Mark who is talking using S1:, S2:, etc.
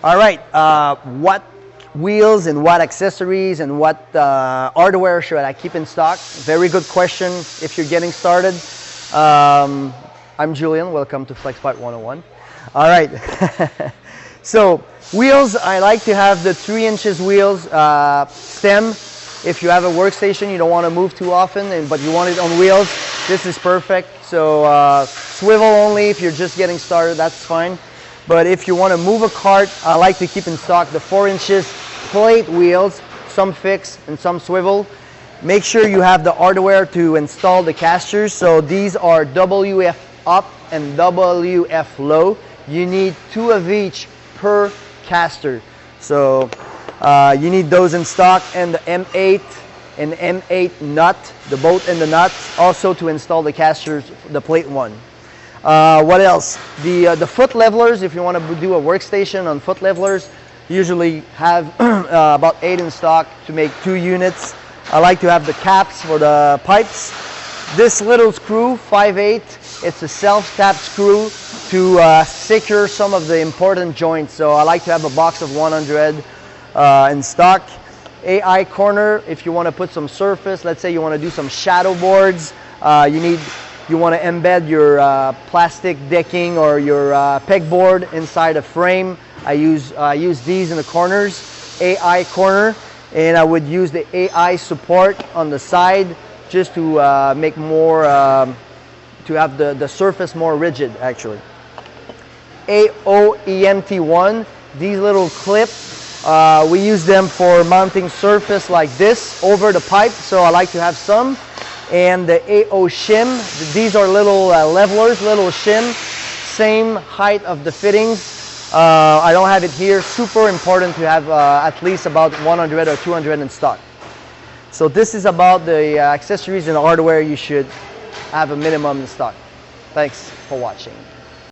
S1: All right, what wheels and what accessories and what hardware should I keep in stock? Very good question if you're getting started. I'm Julian, welcome to Flexpipe 101. All right, so wheels, I like to have the 3 inches wheels stem. If you have a workstation, you don't want to move too often, but you want it on wheels, this is perfect. So swivel only if you're just getting started, that's fine. But if you want to move a cart, I like to keep in stock the 4 inches plate wheels, some fixed and some swivel. Make sure you have the hardware to install the casters. So these are WF up and WF low. You need 2 of each per caster. So you need those in stock, and the M8 and M8 nut, the bolt and the nut, also to install the casters, the plate one. What else? The foot levelers, if you want to do a workstation on foot levelers, usually have about 8 in stock to make 2 units. I like to have the caps for the pipes. This little screw, 5/8, it's a self-tap screw to secure some of the important joints. So I like to have a box of 100 in stock. AI corner, if you want to put some surface, let's say you want to do some shadow boards, you want to embed your plastic decking or your pegboard inside a frame. I use these in the corners, AI corner, and I would use the AI support on the side just to make more, to have the surface more rigid actually. AOEMT1, these little clips, we use them for mounting surface like this over the pipe, so I like to have some. And the AO Shim, these are little levelers, little shim, same height of the fittings. I don't have it here. Super important to have at least about 100 or 200 in stock. So this is about the accessories and hardware you should have a minimum in stock. Thanks for watching.